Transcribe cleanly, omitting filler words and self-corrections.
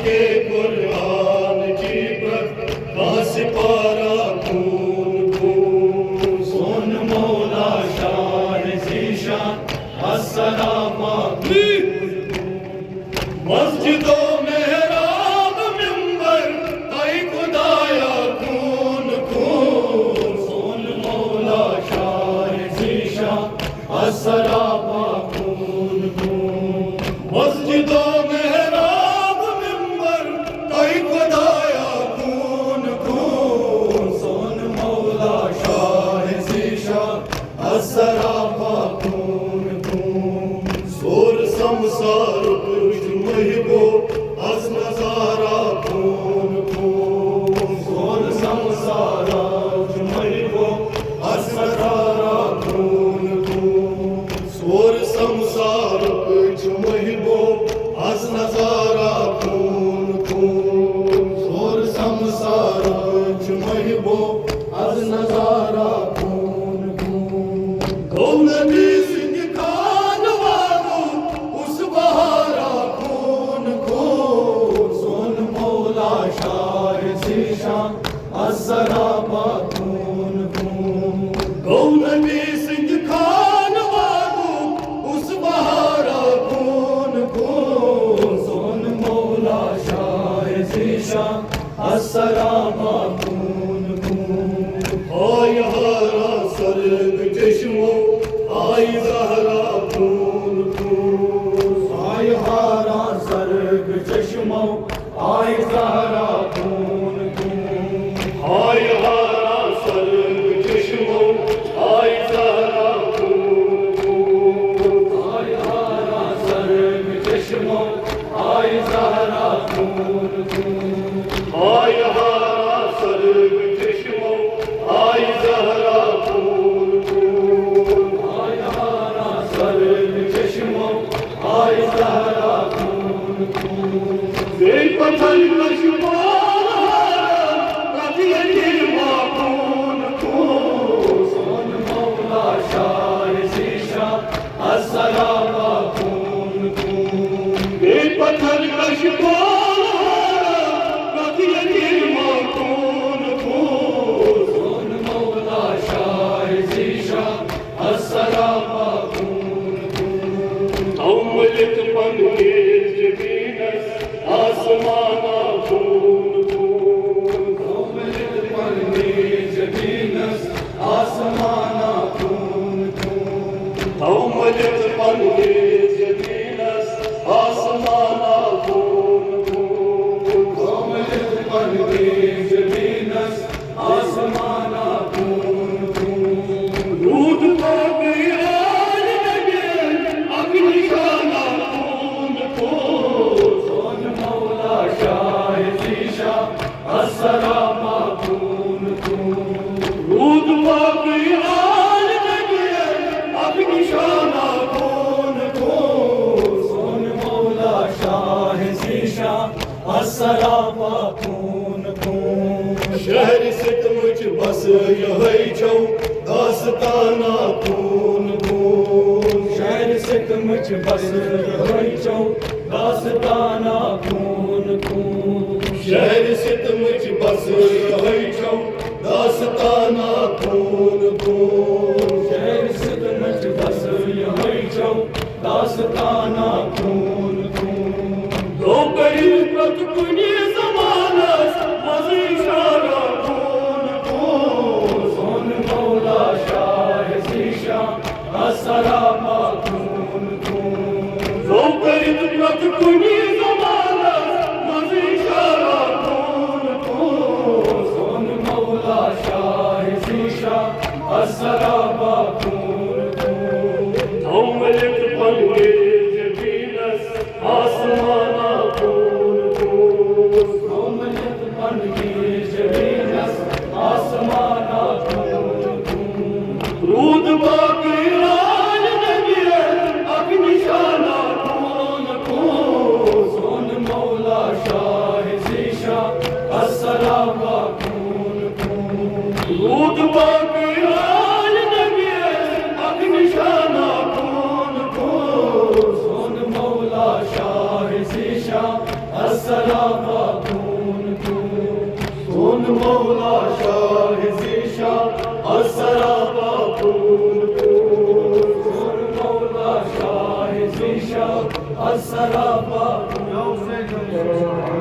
के कुरान की प्रकाश पारा खून खून सोन मौला शान ज़ीशान अस्सलाम मस्जिदों में राम मिंबर ताई खुदाया खून खून सोन मौला शान ज़ीशान अस्सलाम खून खून मस्जिदों में राम मिंबर ताई खुदाया खून खून सोन मौला शान ज़ीशान अस्सलाम खून खून सोर संसार महिबो अज नजारा खून खून सोन संसारा महिबो अज नजारा खून खून सोर संसार महिबो अज नजारा खून खून सोर संसार महिबो अज नजारा खून खून कौन भी सिंह खान वालो उस बहारा ज़ीशान अस्सलाम खून खून कौन भी सिंह खान वालो उस बहारा खून खून सोन मौला शाह ज़ीशान अस्सलाम खून खून आय हारा सर्ग चश्मो आय ज़हरा खून खून आय हारा सर्ग चश्मो आय ज़हरा खून खून आय हारा सर्ग चश्मो आय ज़हरा खून खून आय हारा सर्ग चश्मो आय ज़हरा खून खून आय हारा सर्ग चश्मो आय ज़हरा खून खून आय हारा सर्ग चश्मो आय ज़हरा खून खून बेपथल कशमार कभी गिरवा खून खून सोन मौला शाह ज़ीशान अस्सलाम खून खून बेपथल कशमार कभी गिरवा खून खून सोन मौला शाह ज़ीशान अस्सलाम खून खून अमृत पंगेज बीनस आसमाना खून खून अमृत पंगेज बीनस आसमाना खून खून अमृत पंगेज बीनस आसमाना खून खून अमृत पंगेज बीनस आसमाना खून खून दूध पापी आल लगे अग्निशाला खून खून सोन मौला शाह ज़ीशान अस्सलाम खून खून दूध पापी आल लगे अग्निशाला खून खून सोन मौला शाह ज़ीशान अस्सलाम खून खून शहर सितमुच बस यही छौ दास्ताना खून खून शहर सितमुच बस यही छौ दास्ताना खून खून शहर सितमुच बस यही छौ दास्ताना खून खून शहर सितमुच बस यही छौ दास्ताना खून खून दो करीब प्रतिकुनी ज़मानस मज़ीशारा खून खून सोन मौला शाह ज़ीशान अस्सलाम खून खून दो करीब प्रतिकुनी ज़मानस मज़ीशारा खून खून सोन मौला शाह ज़ीशान अस्सलाम खून खून अमृत पंगेज बीनस आसमाना खून खून अमृत पंगेज बीनस आसमाना खून खून दूध बाकी राज अस्सलामा खून खून मौला शाह ज़ीशान अस्सलामा खून खून मौला शाह ज़ीशान अस्सलामा खून